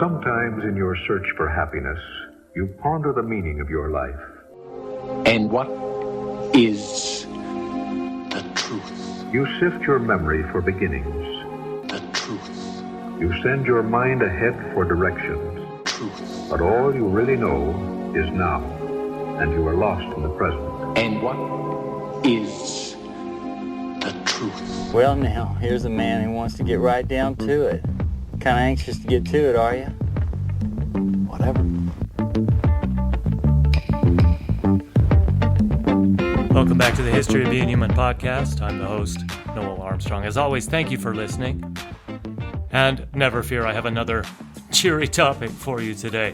Sometimes in your search for happiness, you ponder the meaning of your life. And what is the truth? You sift your memory for beginnings. The truth. You send your mind ahead for directions. Truth. But all you really know is now, and you are lost in the present. And what is the truth? Well, now, here's a man who wants to get right down to it. Kind of anxious to get to it, are you? Whatever. Welcome back to the History of Being Human podcast. I'm the host, Noel Armstrong. As always, thank you for listening. And never fear, I have another cheery topic for you today.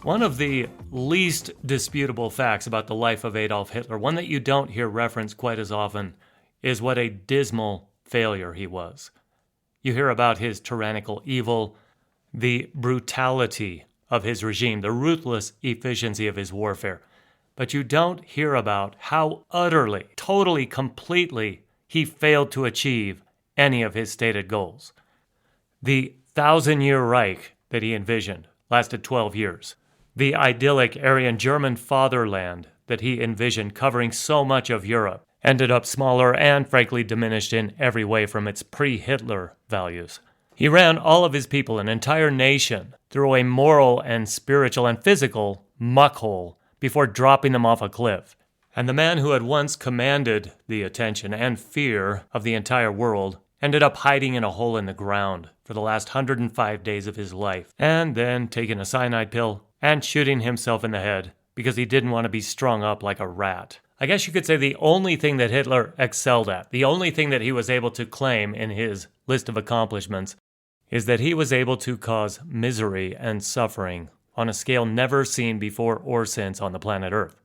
One of the least disputable facts about the life of Adolf Hitler, one that you don't hear referenced quite as often, is what a dismal failure he was. You hear about his tyrannical evil, the brutality of his regime, the ruthless efficiency of his warfare. But you don't hear about how utterly, totally, completely he failed to achieve any of his stated goals. The 1,000-year Reich that he envisioned lasted 12 years. The idyllic Aryan German fatherland that he envisioned covering so much of Europe ended up smaller and frankly diminished in every way from its pre-Hitler values. He ran all of his people, an entire nation, through a moral and spiritual and physical muckhole before dropping them off a cliff. And the man who had once commanded the attention and fear of the entire world ended up hiding in a hole in the ground for the last 105 days of his life, and then taking a cyanide pill and shooting himself in the head because he didn't want to be strung up like a rat. I guess you could say the only thing that Hitler excelled at, the only thing that he was able to claim in his list of accomplishments, is that he was able to cause misery and suffering on a scale never seen before or since on the planet Earth.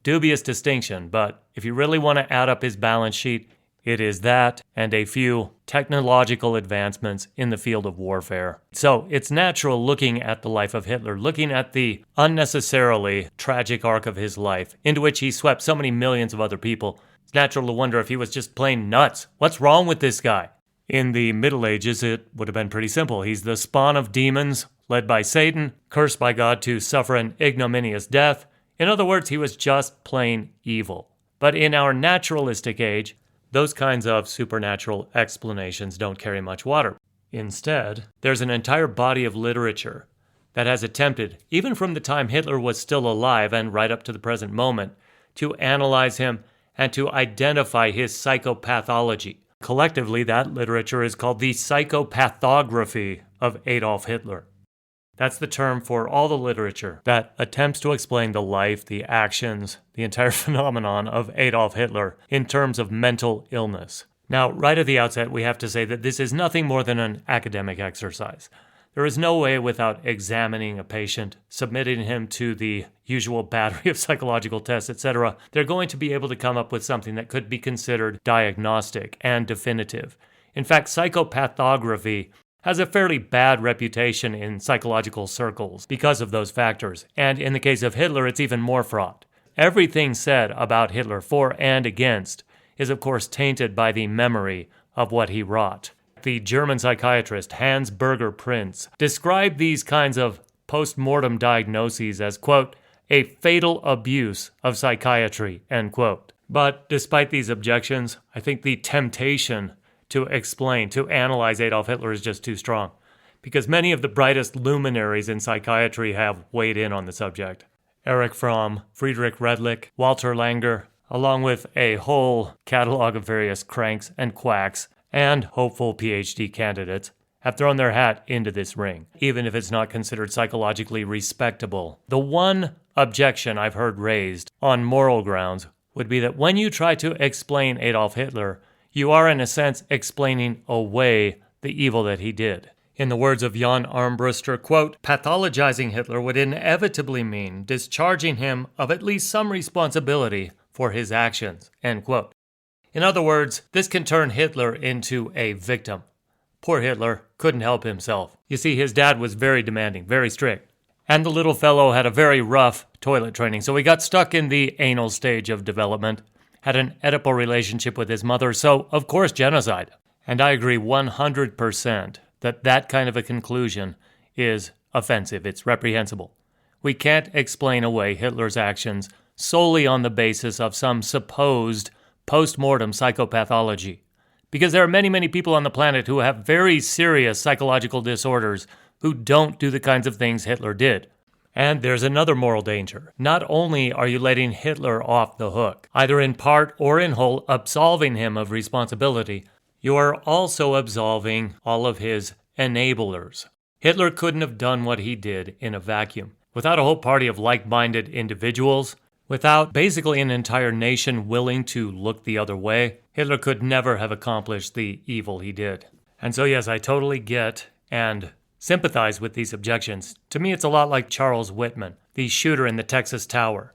Dubious distinction, but if you really want to add up his balance sheet, it is that and a few technological advancements in the field of warfare. So it's natural looking at the life of Hitler, looking at the unnecessarily tragic arc of his life, into which he swept so many millions of other people. It's natural to wonder if he was just plain nuts. What's wrong with this guy? In the Middle Ages, it would have been pretty simple. He's the spawn of demons, led by Satan, cursed by God to suffer an ignominious death. In other words, he was just plain evil. But in our naturalistic age, those kinds of supernatural explanations don't carry much water. Instead, there's an entire body of literature that has attempted, even from the time Hitler was still alive and right up to the present moment, to analyze him and to identify his psychopathology. Collectively, that literature is called the Psychopathography of Adolf Hitler. That's the term for all the literature that attempts to explain the life, the actions, the entire phenomenon of Adolf Hitler in terms of mental illness. Now, right at the outset, we have to say that this is nothing more than an academic exercise. There is no way without examining a patient, submitting him to the usual battery of psychological tests, etc., they're going to be able to come up with something that could be considered diagnostic and definitive. In fact, psychopathography has a fairly bad reputation in psychological circles because of those factors. And in the case of Hitler, it's even more fraught. Everything said about Hitler, for and against, is of course tainted by the memory of what he wrought. The German psychiatrist Hans Burger Prinz described these kinds of post-mortem diagnoses as, quote, a fatal abuse of psychiatry, end quote. But despite these objections, I think the temptation to explain, to analyze Adolf Hitler is just too strong, because many of the brightest luminaries in psychiatry have weighed in on the subject. Erich Fromm, Friedrich Redlich, Walter Langer, along with a whole catalog of various cranks and quacks and hopeful PhD candidates, have thrown their hat into this ring, even if it's not considered psychologically respectable. The one objection I've heard raised on moral grounds would be that when you try to explain Adolf Hitler, you are, in a sense, explaining away the evil that he did. In the words of Jan Armbruster, quote, pathologizing Hitler would inevitably mean discharging him of at least some responsibility for his actions, end quote. In other words, this can turn Hitler into a victim. Poor Hitler couldn't help himself. You see, his dad was very demanding, very strict. And the little fellow had a very rough toilet training, so he got stuck in the anal stage of development, had an Oedipal relationship with his mother, so, of course, genocide. And I agree 100% that that kind of a conclusion is offensive. It's reprehensible. We can't explain away Hitler's actions solely on the basis of some supposed post-mortem psychopathology. Because there are many, many people on the planet who have very serious psychological disorders who don't do the kinds of things Hitler did. And there's another moral danger. Not only are you letting Hitler off the hook, either in part or in whole, absolving him of responsibility, you are also absolving all of his enablers. Hitler couldn't have done what he did in a vacuum. Without a whole party of like-minded individuals, without basically an entire nation willing to look the other way, Hitler could never have accomplished the evil he did. And so yes, I totally get and sympathize with these objections. To me, it's a lot like Charles Whitman, the shooter in the Texas Tower.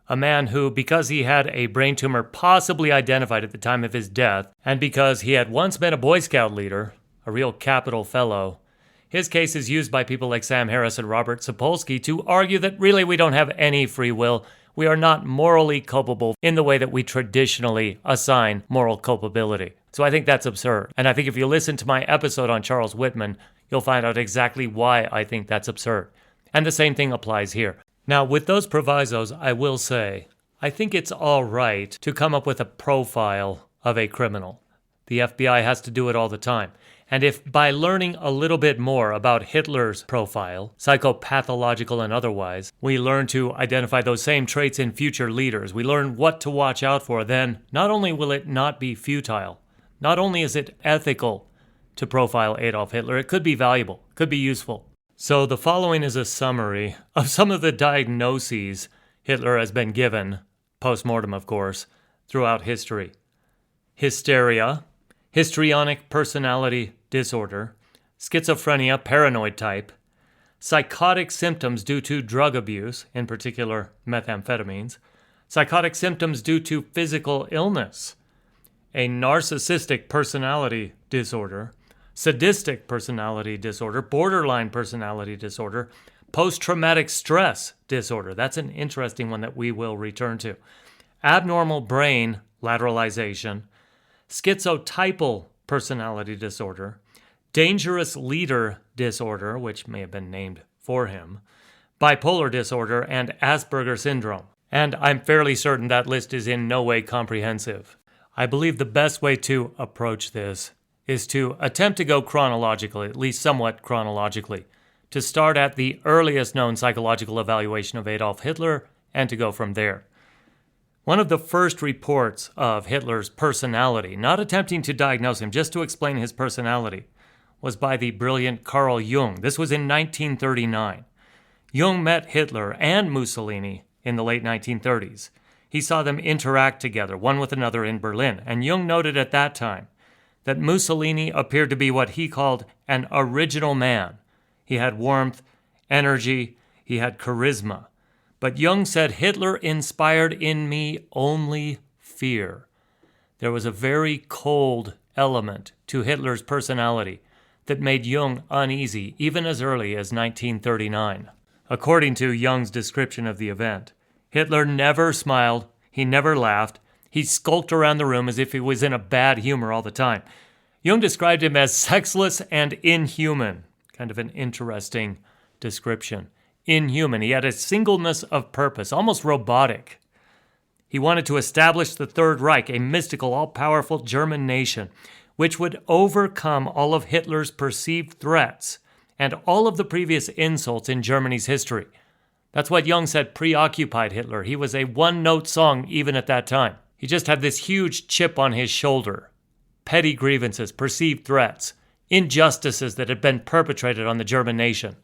A man who, because he had a brain tumor possibly identified at the time of his death, and because he had once been a Boy Scout leader, a real capital fellow, his case is used by people like Sam Harris and Robert Sapolsky to argue that really we don't have any free will. We are not morally culpable in the way that we traditionally assign moral culpability. So I think that's absurd. And I think if you listen to my episode on Charles Whitman, you'll find out exactly why I think that's absurd. And the same thing applies here. Now, with those provisos, I will say, I think it's all right to come up with a profile of a criminal. The FBI has to do it all the time. And if by learning a little bit more about Hitler's profile, psychopathological and otherwise, we learn to identify those same traits in future leaders, we learn what to watch out for, then not only will it not be futile, not only is it ethical to profile Adolf Hitler, it could be valuable, could be useful. So the following is a summary of some of the diagnoses Hitler has been given, post-mortem of course, throughout history. Hysteria, histrionic personality disorder, schizophrenia, paranoid type, psychotic symptoms due to drug abuse, in particular methamphetamines, psychotic symptoms due to physical illness, a narcissistic personality disorder, sadistic personality disorder, borderline personality disorder, post-traumatic stress disorder. That's an interesting one that we will return to. Abnormal brain lateralization, schizotypal personality disorder, dangerous leader disorder, which may have been named for him, bipolar disorder, and Asperger syndrome. And I'm fairly certain that list is in no way comprehensive. I believe the best way to approach this is to attempt to go chronologically, at least somewhat chronologically, to start at the earliest known psychological evaluation of Adolf Hitler and to go from there. One of the first reports of Hitler's personality, not attempting to diagnose him, just to explain his personality, was by the brilliant Carl Jung. This was in 1939. Jung met Hitler and Mussolini in the late 1930s. He saw them interact together, one with another in Berlin, and Jung noted at that time that Mussolini appeared to be what he called an original man. He had warmth, energy, he had charisma. But Jung said Hitler inspired in me only fear. There was a very cold element to Hitler's personality that made Jung uneasy even as early as 1939. According to Jung's description of the event, Hitler never smiled, he never laughed, he skulked around the room as if he was in a bad humor all the time. Jung described him as sexless and inhuman. Kind of an interesting description. Inhuman. He had a singleness of purpose, almost robotic. He wanted to establish the Third Reich, a mystical, all-powerful German nation, which would overcome all of Hitler's perceived threats and all of the previous insults in Germany's history. That's what Jung said preoccupied Hitler. He was a one-note song even at that time. He just had this huge chip on his shoulder. Petty grievances, perceived threats, injustices that had been perpetrated on the German nation.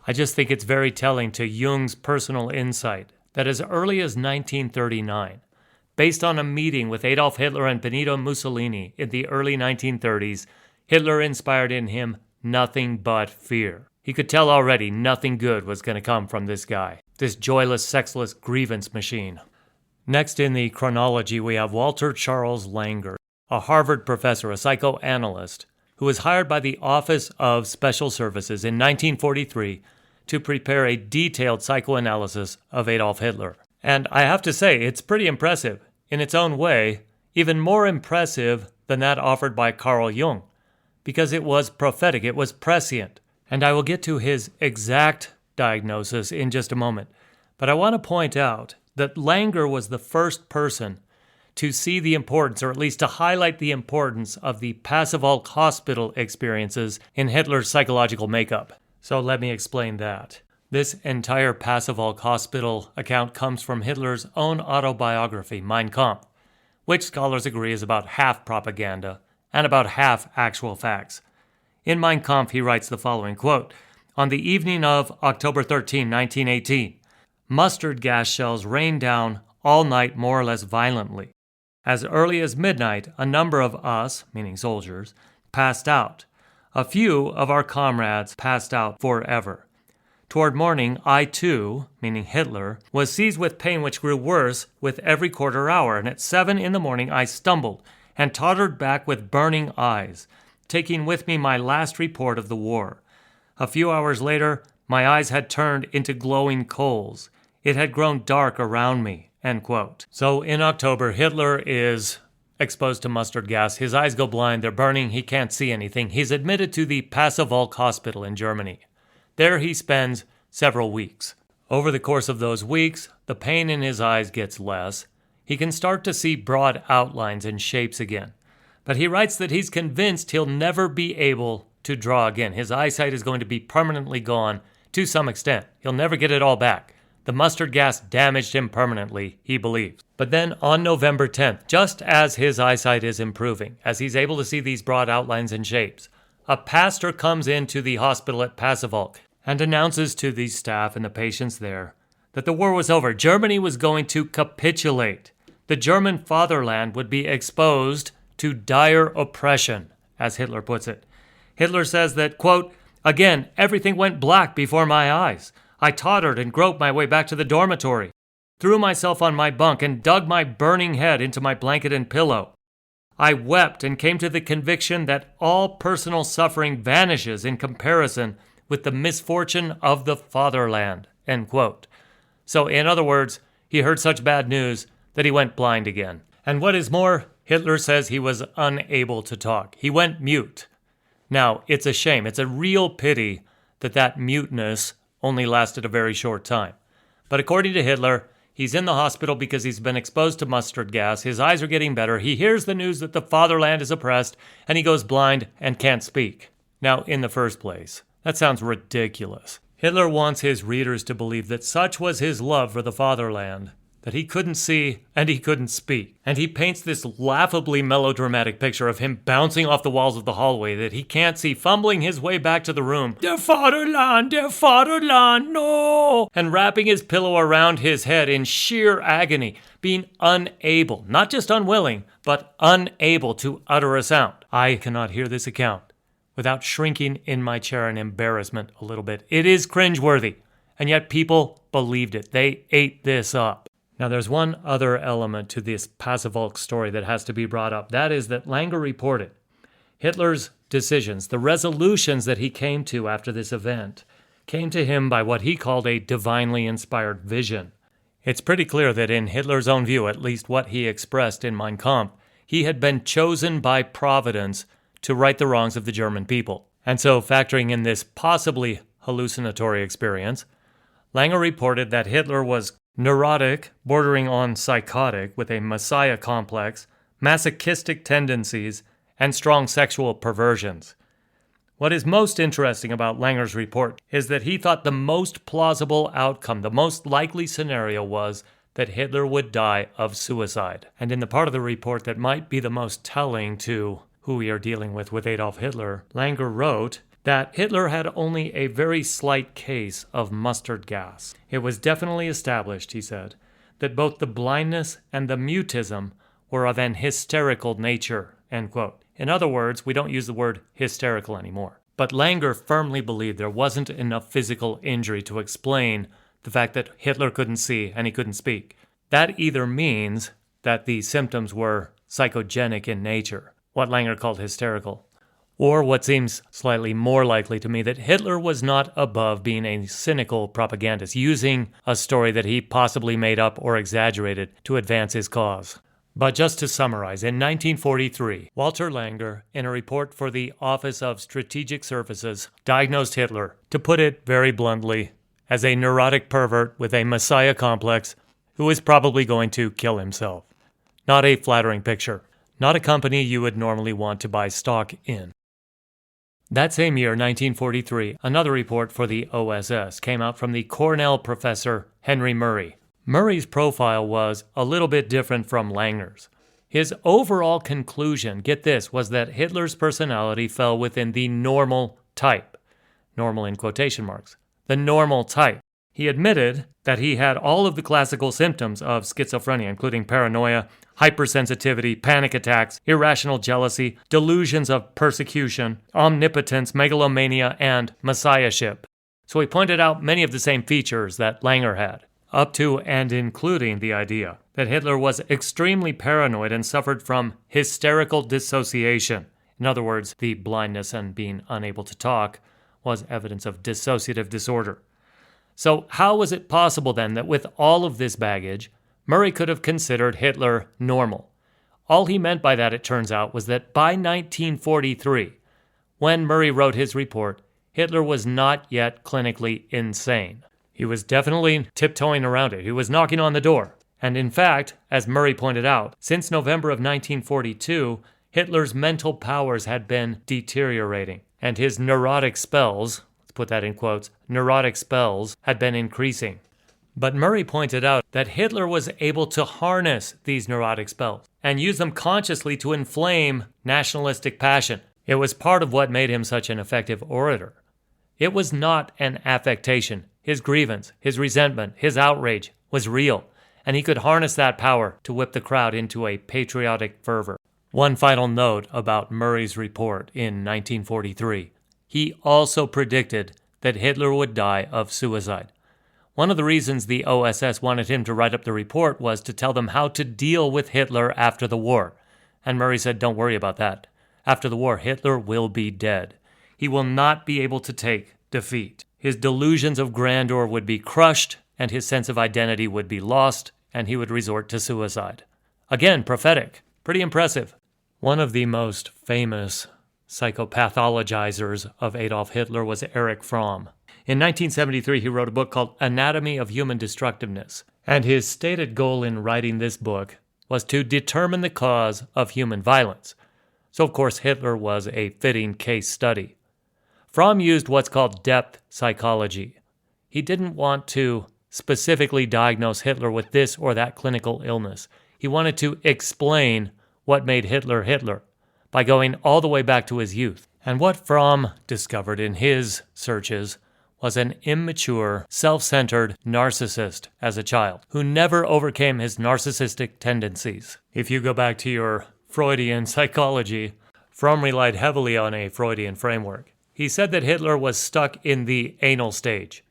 I just think it's very telling to Jung's personal insight that as early as 1939, based on a meeting with Adolf Hitler and Benito Mussolini in the early 1930s, Hitler inspired in him nothing but fear. He could tell already nothing good was going to come from this guy, this joyless, sexless grievance machine. Next in the chronology, we have Walter Charles Langer, a Harvard professor, a psychoanalyst, who was hired by the Office of Special Services in 1943 to prepare a detailed psychoanalysis of Adolf Hitler. And I have to say, it's pretty impressive. In its own way, even more impressive than that offered by Carl Jung. because it was prophetic, it was prescient. And I will get to his exact diagnosis in just a moment. But I want to point out that Langer was the first person to see the importance, or at least to highlight the importance, of the Pasewalk hospital experiences in Hitler's psychological makeup. So let me explain that. This entire Pasewalk hospital account comes from Hitler's own autobiography, Mein Kampf, which scholars agree is about half propaganda and about half actual facts. In Mein Kampf, he writes the following, quote, "On the evening of October 13, 1918, mustard gas shells rained down all night more or less violently. As early as midnight, a number of us, meaning soldiers, passed out. A few of our comrades passed out forever. Toward morning, I too, meaning Hitler, was seized with pain which grew worse with every quarter hour, and at 7 in the morning I stumbled and tottered back with burning eyes, taking with me my last report of the war. A few hours later, my eyes had turned into glowing coals. It had grown dark around me." End quote. So in October, Hitler is exposed to mustard gas. His eyes go blind, they're burning, he can't see anything. He's admitted to the Pasewalk hospital in Germany. There he spends several weeks. Over the course of those weeks, the pain in his eyes gets less. He can start to see broad outlines and shapes again. But he writes that he's convinced he'll never be able to draw again. His eyesight is going to be permanently gone to some extent. He'll never get it all back. The mustard gas damaged him permanently, he believes. But then on November 10th, just as his eyesight is improving, as he's able to see these broad outlines and shapes, a pastor comes into the hospital at Pasewalk and announces to the staff and the patients there that the war was over. Germany was going to capitulate. The German fatherland would be exposed to dire oppression, as Hitler puts it. Hitler says that, quote, "Again, everything went black before my eyes. I tottered and groped my way back to the dormitory, threw myself on my bunk and dug my burning head into my blanket and pillow. I wept and came to the conviction that all personal suffering vanishes in comparison with the misfortune of the fatherland." End quote. So in other words, he heard such bad news that he went blind again. And what is more, Hitler says he was unable to talk. He went mute. Now, it's a shame. It's a real pity that muteness only lasted a very short time. But according to Hitler, he's in the hospital because he's been exposed to mustard gas. His eyes are getting better. He hears the news that the fatherland is oppressed, and he goes blind and can't speak. Now, in the first place, that sounds ridiculous. Hitler wants his readers to believe that such was his love for the fatherland that he couldn't see and he couldn't speak. And he paints this laughably melodramatic picture of him bouncing off the walls of the hallway that he can't see, fumbling his way back to the room. Der Vaterland, no! And wrapping his pillow around his head in sheer agony, being unable, not just unwilling, but unable to utter a sound. I cannot hear this account without shrinking in my chair in embarrassment a little bit. It is cringeworthy, and yet people believed it. They ate this up. Now, there's one other element to this Pasewalk story that has to be brought up. That is that Langer reported Hitler's decisions, the resolutions that he came to after this event, came to him by what he called a divinely inspired vision. It's pretty clear that in Hitler's own view, at least what he expressed in Mein Kampf, he had been chosen by Providence to right the wrongs of the German people. And so, factoring in this possibly hallucinatory experience, Langer reported that Hitler was neurotic, bordering on psychotic, with a messiah complex, masochistic tendencies, and strong sexual perversions. What is most interesting about Langer's report is that he thought the most plausible outcome, the most likely scenario was that Hitler would die of suicide. And in the part of the report that might be the most telling to who we are dealing with Adolf Hitler, Langer wrote that Hitler had only a very slight case of mustard gas. It was definitely established, he said, that both the blindness and the mutism were of an hysterical nature, end quote. In other words, we don't use the word hysterical anymore. But Langer firmly believed there wasn't enough physical injury to explain the fact that Hitler couldn't see and he couldn't speak. That either means that the symptoms were psychogenic in nature, what Langer called hysterical, or what seems slightly more likely to me, that Hitler was not above being a cynical propagandist, using a story that he possibly made up or exaggerated to advance his cause. But just to summarize, in 1943, Walter Langer, in a report for the Office of Strategic Services, diagnosed Hitler, to put it very bluntly, as a neurotic pervert with a messiah complex who is probably going to kill himself. Not a flattering picture. Not a company you would normally want to buy stock in. That same year, 1943, another report for the OSS came out from the Cornell professor Henry Murray. Murray's profile was a little bit different from Langer's. His overall conclusion, get this, was that Hitler's personality fell within the normal type. Normal in quotation marks. The normal type. He admitted that he had all of the classical symptoms of schizophrenia, including paranoia, hypersensitivity, panic attacks, irrational jealousy, delusions of persecution, omnipotence, megalomania, and messiahship. So he pointed out many of the same features that Langer had, up to and including the idea that Hitler was extremely paranoid and suffered from hysterical dissociation. In other words, the blindness and being unable to talk was evidence of dissociative disorder. So how was it possible then that with all of this baggage, Murray could have considered Hitler normal? All he meant by that, it turns out, was that by 1943, when Murray wrote his report, Hitler was not yet clinically insane. He was definitely tiptoeing around it. He was knocking on the door. And in fact, as Murray pointed out, since November of 1942, Hitler's mental powers had been deteriorating, and his neurotic spells, let's put that in quotes, neurotic spells had been increasing. But Murray pointed out that Hitler was able to harness these neurotic spells and use them consciously to inflame nationalistic passion. It was part of what made him such an effective orator. It was not an affectation. His grievance, his resentment, his outrage was real, and he could harness that power to whip the crowd into a patriotic fervor. One final note about Murray's report in 1943. He also predicted that Hitler would die of suicide. One of the reasons the OSS wanted him to write up the report was to tell them how to deal with Hitler after the war. And Murray said, don't worry about that. After the war, Hitler will be dead. He will not be able to take defeat. His delusions of grandeur would be crushed, and his sense of identity would be lost, and he would resort to suicide. Again, prophetic. Pretty impressive. One of the most famous psychopathologizers of Adolf Hitler was Erich Fromm. In 1973, he wrote a book called Anatomy of Human Destructiveness, and his stated goal in writing this book was to determine the cause of human violence. So, of course, Hitler was a fitting case study. Fromm used what's called depth psychology. He didn't want to specifically diagnose Hitler with this or that clinical illness. He wanted to explain what made Hitler Hitler by going all the way back to his youth. And what Fromm discovered in his searches was an immature, self-centered narcissist as a child who never overcame his narcissistic tendencies. If you go back to your Freudian psychology, Fromm relied heavily on a Freudian framework. He said that Hitler was stuck in the anal stage,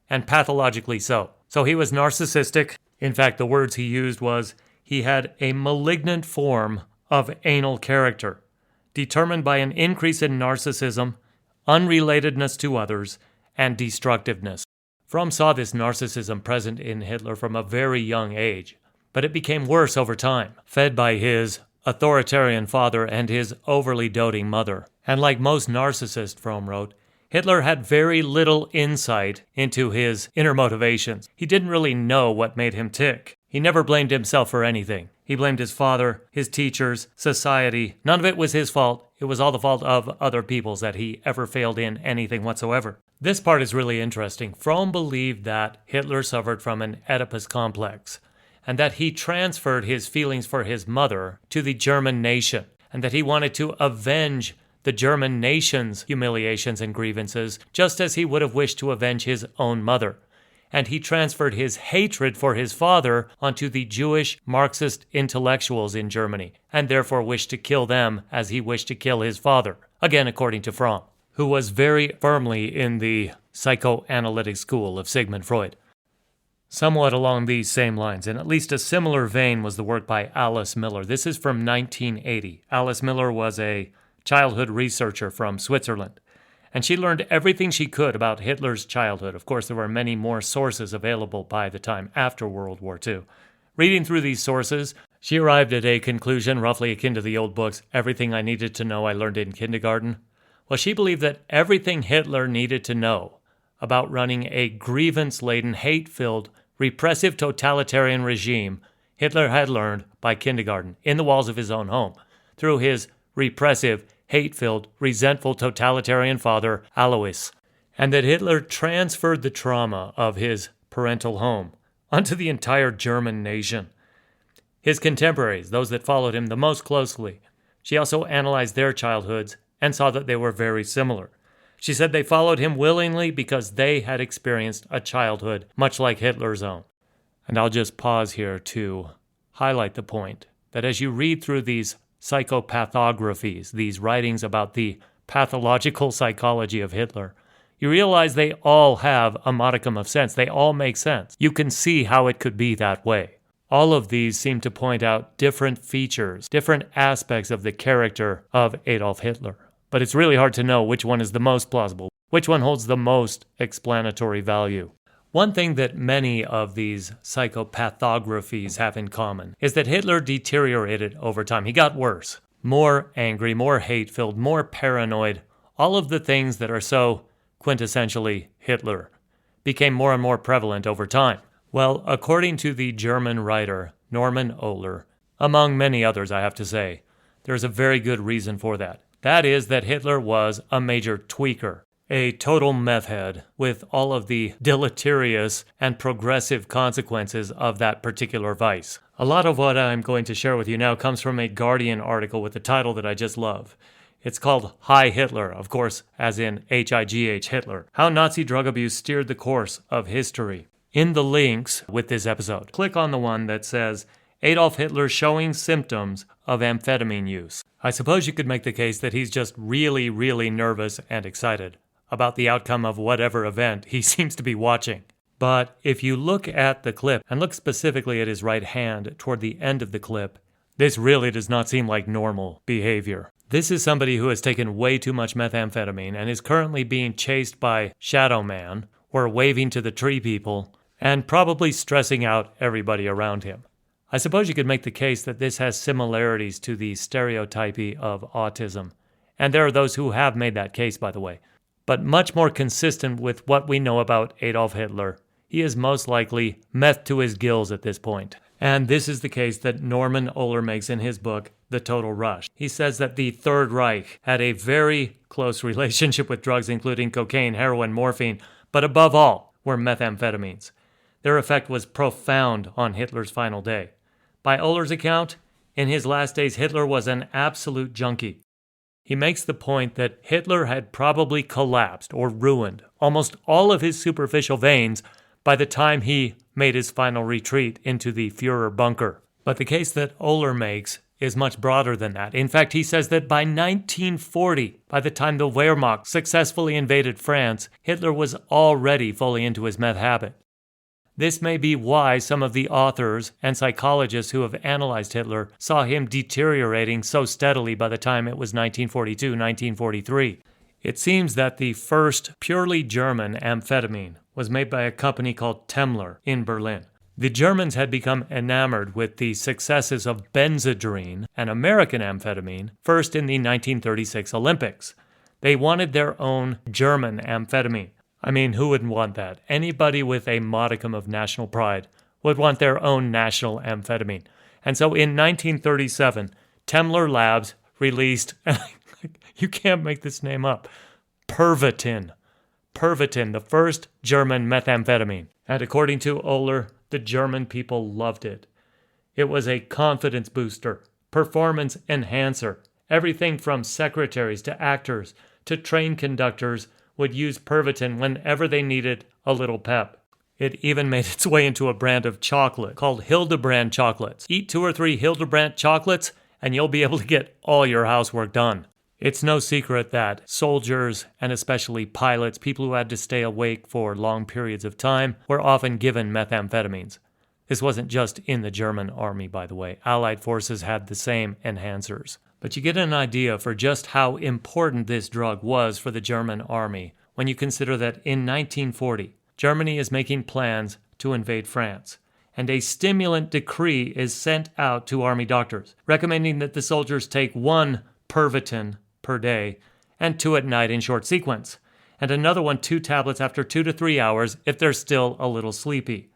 and pathologically so. So he was narcissistic. In fact, the words he used was, he had a malignant form of anal character, determined by an increase in narcissism, unrelatedness to others, and destructiveness. Fromm saw this narcissism present in Hitler from a very young age, but it became worse over time, fed by his authoritarian father and his overly doting mother. And like most narcissists, Fromm wrote, Hitler had very little insight into his inner motivations. He didn't really know what made him tick. He never blamed himself for anything. He blamed his father, his teachers, society. None of it was his fault. It was all the fault of other people's that he ever failed in anything whatsoever. This part is really interesting. Fromm believed that Hitler suffered from an Oedipus complex, and that he transferred his feelings for his mother to the German nation, and that he wanted to avenge the German nation's humiliations and grievances, just as he would have wished to avenge his own mother. And he transferred his hatred for his father onto the Jewish Marxist intellectuals in Germany, and therefore wished to kill them as he wished to kill his father, again according to Fromm, who was very firmly in the psychoanalytic school of Sigmund Freud. Somewhat along these same lines, in at least a similar vein, was the work by Alice Miller. This is from 1980. Alice Miller was a childhood researcher from Switzerland, and she learned everything she could about Hitler's childhood. Of course, there were many more sources available by the time after World War II. Reading through these sources, She arrived at a conclusion roughly akin to the old books, Everything I Needed to Know I Learned in Kindergarten. Well, she believed that everything Hitler needed to know about running a grievance-laden, hate-filled, repressive totalitarian regime Hitler had learned by kindergarten in the walls of his own home through his repressive, hate-filled, resentful totalitarian father, Alois, and that Hitler transferred the trauma of his parental home onto the entire German nation. His contemporaries, those that followed him the most closely, she also analyzed their childhoods and saw that they were very similar. She said they followed him willingly because they had experienced a childhood much like Hitler's own. And I'll just pause here to highlight the point that as you read through these psychopathographies, these writings about the pathological psychology of Hitler, you realize they all have a modicum of sense. They all make sense. You can see how it could be that way. All of these seem to point out different features, different aspects of the character of Adolf Hitler. But it's really hard to know which one is the most plausible, which one holds the most explanatory value. One thing that many of these psychopathographies have in common is that Hitler deteriorated over time. He got worse, more angry, more hate-filled, more paranoid. All of the things that are so quintessentially Hitler became more and more prevalent over time. Well, according to the German writer Norman Ohler, among many others I have to say, there's a very good reason for that. That is that Hitler was a major tweaker, a total meth head with all of the deleterious and progressive consequences of that particular vice. A lot of what I'm going to share with you now comes from a Guardian article with the title that I just love. It's called Hi Hitler, of course, as in HIGH Hitler, How Nazi Drug Abuse Steered the Course of History. In the links with this episode, click on the one that says Adolf Hitler showing symptoms of amphetamine use. I suppose you could make the case that he's just really, really nervous and excited about the outcome of whatever event he seems to be watching. But if you look at the clip, and look specifically at his right hand toward the end of the clip, this really does not seem like normal behavior. This is somebody who has taken way too much methamphetamine and is currently being chased by Shadow Man, or waving to the tree people, and probably stressing out everybody around him. I suppose you could make the case that this has similarities to the stereotypy of autism, and there are those who have made that case, by the way. But much more consistent with what we know about Adolf Hitler, he is most likely meth to his gills at this point. And this is the case that Norman Ohler makes in his book, The Total Rush. He says that the Third Reich had a very close relationship with drugs, including cocaine, heroin, morphine, but above all were methamphetamines. Their effect was profound on Hitler's final day. By Ohler's account, in his last days, Hitler was an absolute junkie. He makes the point that Hitler had probably collapsed or ruined almost all of his superficial veins by the time he made his final retreat into the Führer bunker. But the case that Ohler makes is much broader than that. In fact, he says that by 1940, by the time the Wehrmacht successfully invaded France, Hitler was already fully into his meth habit. This may be why some of the authors and psychologists who have analyzed Hitler saw him deteriorating so steadily by the time it was 1942, 1943. It seems that the first purely German amphetamine was made by a company called Temmler in Berlin. The Germans had become enamored with the successes of Benzedrine, an American amphetamine, first in the 1936 Olympics. They wanted their own German amphetamine. I mean, who wouldn't want that? Anybody with a modicum of national pride would want their own national amphetamine. And so in 1937, Temmler Labs released, you can't make this name up, Pervitin. Pervitin, the first German methamphetamine. And according to Ohler, the German people loved it. It was a confidence booster, performance enhancer. Everything from secretaries to actors to train conductors would use Pervitin whenever they needed a little pep. It even made its way into a brand of chocolate called Hildebrand chocolates. Eat 2 or 3 Hildebrand chocolates and you'll be able to get all your housework done. It's no secret that soldiers, and especially pilots, people who had to stay awake for long periods of time, were often given methamphetamines. This wasn't just in the German army, by the way. Allied forces had the same enhancers. But you get an idea for just how important this drug was for the German army when you consider that in 1940, Germany is making plans to invade France. and a stimulant decree is sent out to Army doctors, recommending that the soldiers take 1 Pervitin per day and 2 at night in short sequence, and another 2 tablets after 2 to 3 hours if they're still a little sleepy.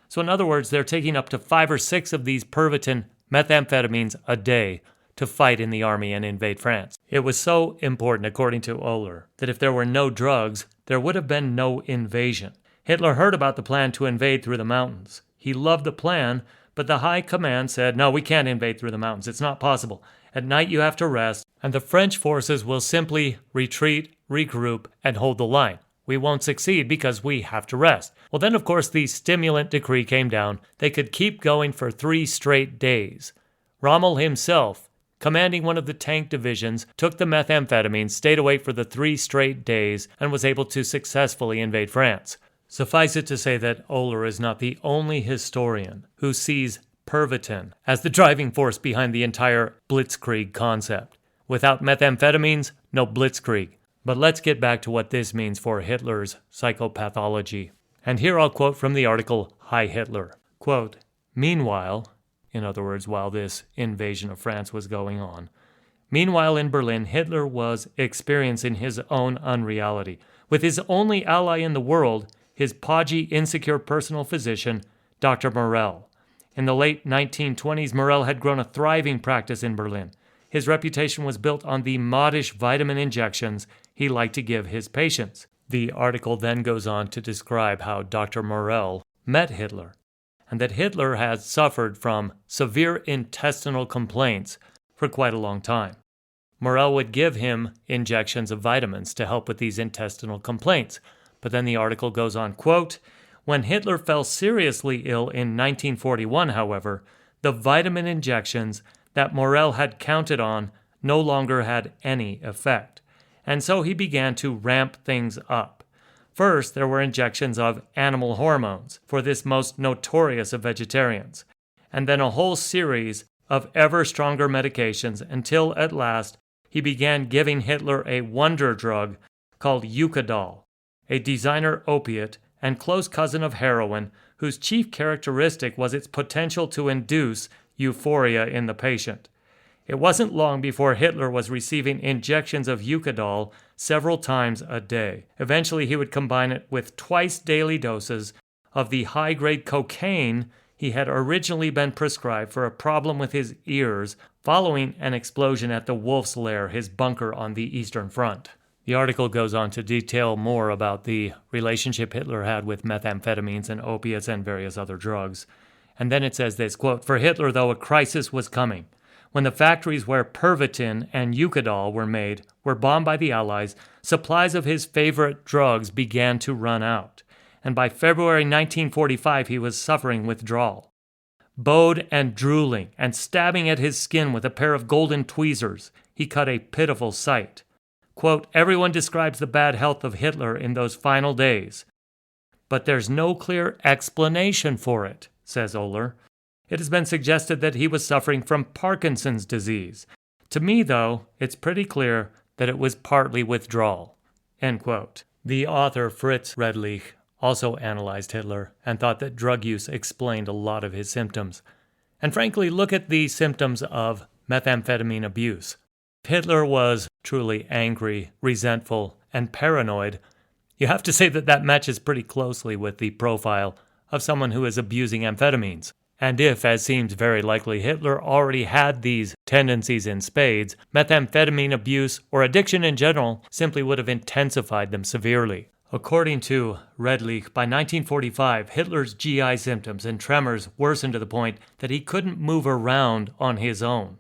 So in other words, they're taking up to 5 or 6 of these Pervitin methamphetamines a day to fight in the army and invade France. It was so important, according to Oehler, that if there were no drugs, there would have been no invasion. Hitler heard about the plan to invade through the mountains. He loved the plan, but the high command said, no, we can't invade through the mountains. It's not possible. At night you have to rest, and the French forces will simply retreat, regroup, and hold the line. We won't succeed because we have to rest. Well, then, of course, the stimulant decree came down. They could keep going for 3 straight days. Rommel himself, commanding one of the tank divisions, took the methamphetamine, stayed awake for the 3 straight days, and was able to successfully invade France. Suffice it to say that Oehler is not the only historian who sees Pervitin as the driving force behind the entire blitzkrieg concept. Without methamphetamines, no blitzkrieg. But let's get back to what this means for Hitler's psychopathology. And here I'll quote from the article Hi Hitler. Quote, meanwhile, in other words, while this invasion of France was going on, meanwhile in Berlin, Hitler was experiencing his own unreality, with his only ally in the world, his podgy, insecure personal physician, Dr. Morell. In the late 1920s, Morell had grown a thriving practice in Berlin. His reputation was built on the modish vitamin injections he liked to give his patients. The article then goes on to describe how Dr. Morell met Hitler, and that Hitler had suffered from severe intestinal complaints for quite a long time. Morell would give him injections of vitamins to help with these intestinal complaints. But then the article goes on, quote, when Hitler fell seriously ill in 1941, however, the vitamin injections that Morell had counted on no longer had any effect, and so he began to ramp things up. First, there were injections of animal hormones for this most notorious of vegetarians, and then a whole series of ever stronger medications until at last he began giving Hitler a wonder drug called Eucadol, a designer opiate and close cousin of heroin, whose chief characteristic was its potential to induce euphoria in the patient. It wasn't long before Hitler was receiving injections of Eucadol several times a day. Eventually, he would combine it with twice daily doses of the high-grade cocaine he had originally been prescribed for a problem with his ears following an explosion at the Wolf's Lair, his bunker on the Eastern Front. The article goes on to detail more about the relationship Hitler had with methamphetamines and opiates and various other drugs. And then it says this, quote, for Hitler, though, a crisis was coming. When the factories where Pervitin and Eucadol were made were bombed by the Allies, supplies of his favorite drugs began to run out. And by February 1945, he was suffering withdrawal. Bowed and drooling and stabbing at his skin with a pair of golden tweezers, he cut a pitiful sight. Quote, everyone describes the bad health of Hitler in those final days. But there's no clear explanation for it, says Oehler. It has been suggested that he was suffering from Parkinson's disease. To me, though, it's pretty clear that it was partly withdrawal. End quote. The author Fritz Redlich also analyzed Hitler and thought that drug use explained a lot of his symptoms. And frankly, look at the symptoms of methamphetamine abuse. If Hitler was truly angry, resentful, and paranoid, you have to say that that matches pretty closely with the profile of someone who is abusing amphetamines. And if, as seems very likely, Hitler already had these tendencies in spades, methamphetamine abuse or addiction in general simply would have intensified them severely. According to Redlich, by 1945, Hitler's GI symptoms and tremors worsened to the point that he couldn't move around on his own.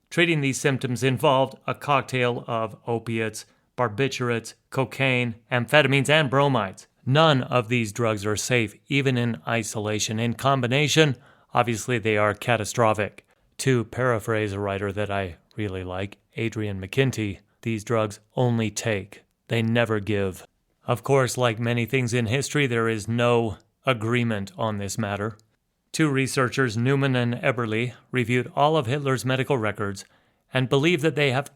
Treating these symptoms involved a cocktail of opiates, barbiturates, cocaine, amphetamines, and bromides. None of these drugs are safe, even in isolation. In combination, obviously they are catastrophic. To paraphrase a writer that I really like, Adrian McKinty, these drugs only take, they never give. Of course, like many things in history, there is no agreement on this matter. Two researchers, Newman and Eberle, reviewed all of Hitler's medical records and believe that they have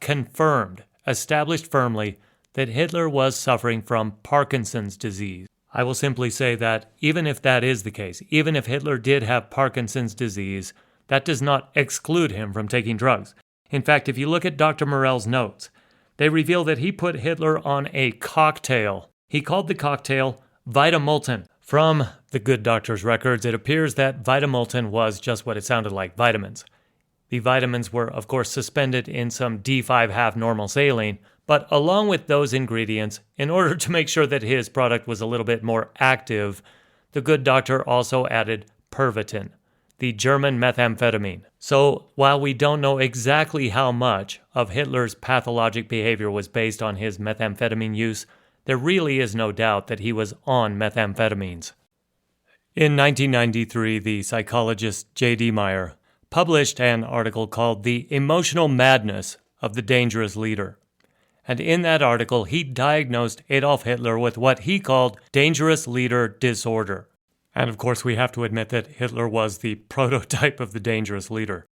established firmly, that Hitler was suffering from Parkinson's disease. I will simply say that even if that is the case, even if Hitler did have Parkinson's disease, that does not exclude him from taking drugs. In fact, if you look at Dr. Morell's notes, they reveal that he put Hitler on a cocktail. He called the cocktail Vitamultin. From the good doctor's records, it appears that Vitamultin was just what it sounded like, vitamins. The vitamins were, of course, suspended in some D5 half normal saline, but along with those ingredients, in order to make sure that his product was a little bit more active, the good doctor also added Pervitin, the German methamphetamine. So while we don't know exactly how much of Hitler's pathologic behavior was based on his methamphetamine use, there really is no doubt that he was on methamphetamines. In 1993, the psychologist J.D. Meyer published an article called The Emotional Madness of the Dangerous Leader. And in that article, he diagnosed Adolf Hitler with what he called dangerous leader disorder. And of course, we have to admit that Hitler was the prototype of the dangerous leader.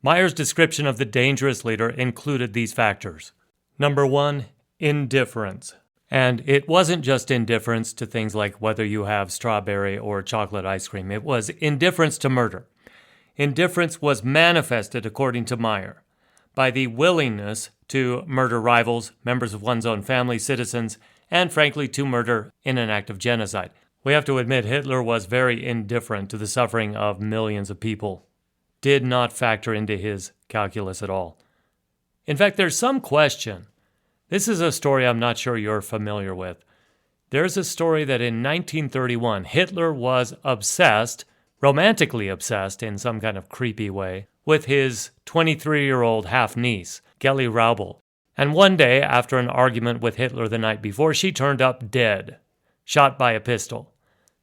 Meyer's description of the dangerous leader included these factors. Number 1, indifference. And it wasn't just indifference to things like whether you have strawberry or chocolate ice cream. It was indifference to murder. Indifference was manifested, according to Meyer, by the willingness to murder rivals, members of one's own family, citizens, and frankly to murder in an act of genocide. We have to admit Hitler was very indifferent to the suffering of millions of people. Did not factor into his calculus at all. In fact, there's some question. This is a story I'm not sure you're familiar with. There's a story that in 1931, Hitler was obsessed, romantically obsessed in some kind of creepy way, with his 23-year-old half-niece, Kelly Raubel. And one day, after an argument with Hitler the night before, she turned up dead, shot by a pistol.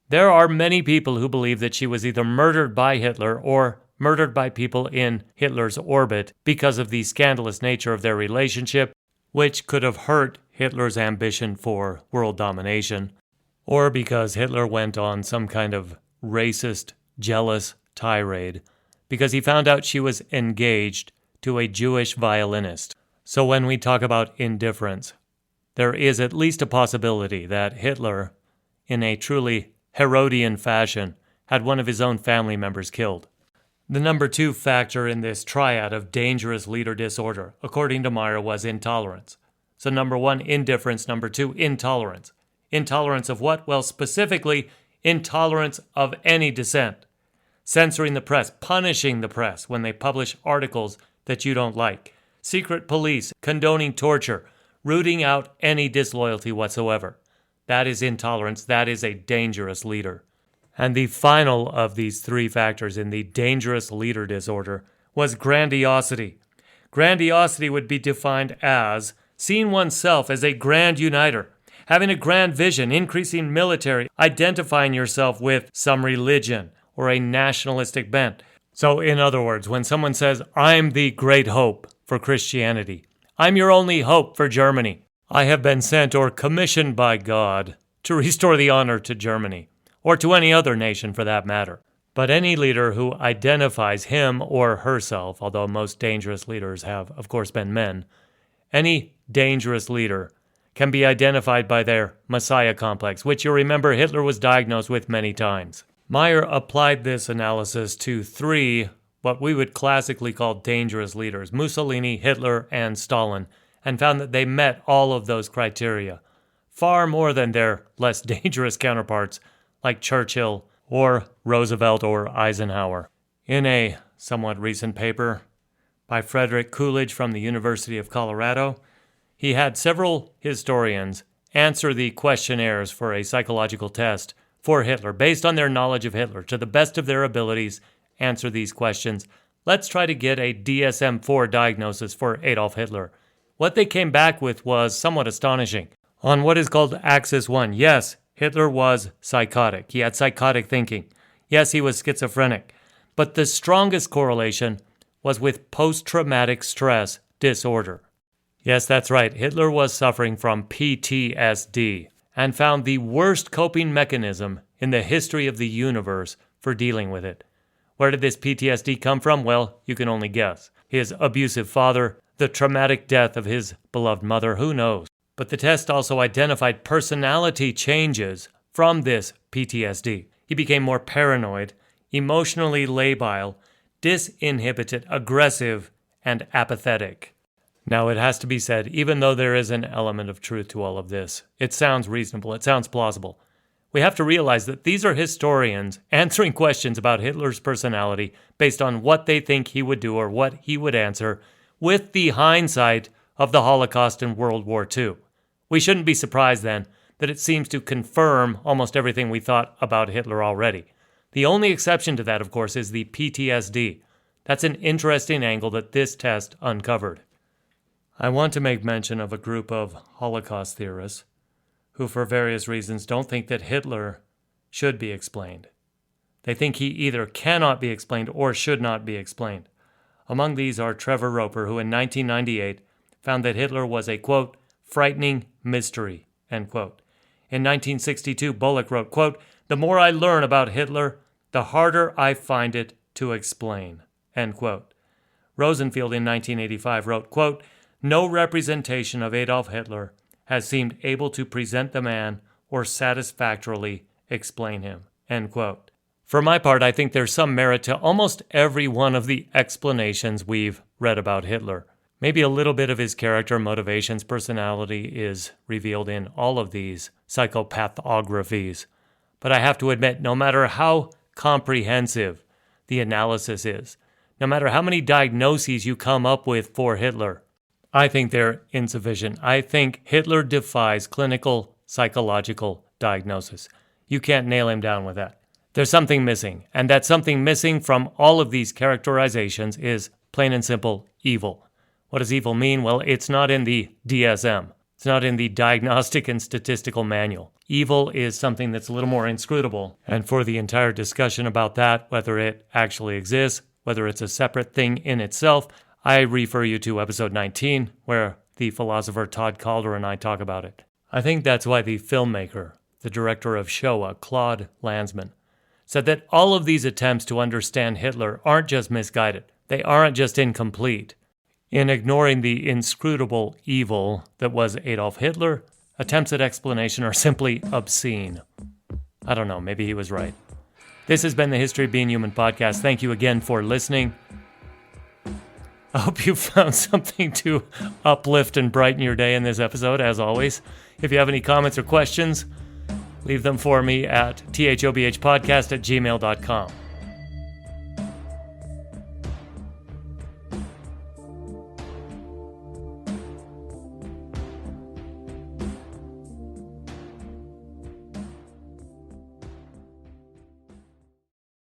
There are many people who believe that she was either murdered by Hitler or murdered by people in Hitler's orbit because of the scandalous nature of their relationship, which could have hurt Hitler's ambition for world domination, or because Hitler went on some kind of racist, jealous tirade because he found out she was engaged to a Jewish violinist. So when we talk about indifference, there is at least a possibility that Hitler, in a truly Herodian fashion, had one of his own family members killed. The number 2 factor in this triad of dangerous leader disorder, according to Meyer, was intolerance. So number 1, indifference. Number 2, intolerance. Intolerance of what? Well, specifically, intolerance of any dissent. Censoring the press, punishing the press when they publish articles that you don't like. Secret police, condoning torture, rooting out any disloyalty whatsoever. That is intolerance. That is a dangerous leader. And the final of these 3 factors in the dangerous leader disorder was grandiosity. Grandiosity would be defined as seeing oneself as a grand uniter, having a grand vision, increasing military, identifying yourself with some religion or a nationalistic bent. So in other words, when someone says, I'm the great hope for Christianity, I'm your only hope for Germany, I have been sent or commissioned by God to restore the honor to Germany, or to any other nation for that matter. But any leader who identifies him or herself, although most dangerous leaders have, of course, been men, any dangerous leader can be identified by their Messiah complex, which you'll remember Hitler was diagnosed with many times. Meyer applied this analysis to 3 what we would classically call dangerous leaders, Mussolini, Hitler, and Stalin, and found that they met all of those criteria, far more than their less dangerous counterparts like Churchill or Roosevelt or Eisenhower. In a somewhat recent paper by Frederick Coolidge from the University of Colorado, he had several historians answer the questionnaires for a psychological test for Hitler based on their knowledge of Hitler. To the best of their abilities, answer these questions. Let's try to get a DSM-4 diagnosis for Adolf Hitler. What they came back with was somewhat astonishing. On what is called Axis 1, yes, Hitler was psychotic. He had psychotic thinking. Yes, he was schizophrenic. But the strongest correlation was with post-traumatic stress disorder. Yes, that's right. Hitler was suffering from PTSD and found the worst coping mechanism in the history of the universe for dealing with it. Where did this PTSD come from? Well, you can only guess. His abusive father, the traumatic death of his beloved mother, who knows? But the test also identified personality changes from this PTSD. He became more paranoid, emotionally labile, disinhibited, aggressive, and apathetic. Now, it has to be said, even though there is an element of truth to all of this, it sounds reasonable, it sounds plausible. We have to realize that these are historians answering questions about Hitler's personality based on what they think he would do or what he would answer, with the hindsight of the Holocaust and World War II. We shouldn't be surprised, then, that it seems to confirm almost everything we thought about Hitler already. The only exception to that, of course, is the PTSD. That's an interesting angle that this test uncovered. I want to make mention of a group of Holocaust theorists who, for various reasons, don't think that Hitler should be explained. They think he either cannot be explained or should not be explained. Among these are Trevor Roper, who in 1998 found that Hitler was a, quote, frightening mystery, end quote. In 1962, Bullock wrote, quote, the more I learn about Hitler, the harder I find it to explain, end quote. Rosenfield in 1985 wrote, quote, no representation of Adolf Hitler has seemed able to present the man or satisfactorily explain him, end quote. For my part, I think there's some merit to almost every one of the explanations we've read about Hitler. Maybe a little bit of his character, motivations, personality is revealed in all of these psychopathographies. But I have to admit, no matter how comprehensive the analysis is, no matter how many diagnoses you come up with for Hitler, I think they're insufficient. I think Hitler defies clinical psychological diagnosis. You can't nail him down with that. There's something missing, and that something missing from all of these characterizations is, plain and simple, evil. What does evil mean? Well, it's not in the DSM. It's not in the Diagnostic and Statistical Manual. Evil is something that's a little more inscrutable, and for the entire discussion about that, whether it actually exists, whether it's a separate thing in itself, I refer you to episode 19, where the philosopher Todd Calder and I talk about it. I think that's why the filmmaker, the director of Shoah, Claude Lanzmann, said that all of these attempts to understand Hitler aren't just misguided. They aren't just incomplete. In ignoring the inscrutable evil that was Adolf Hitler, attempts at explanation are simply obscene. I don't know, maybe he was right. This has been the History of Being Human podcast. Thank you again for listening. I hope you found something to uplift and brighten your day in this episode, as always. If you have any comments or questions, leave them for me at thobhpodcast@gmail.com.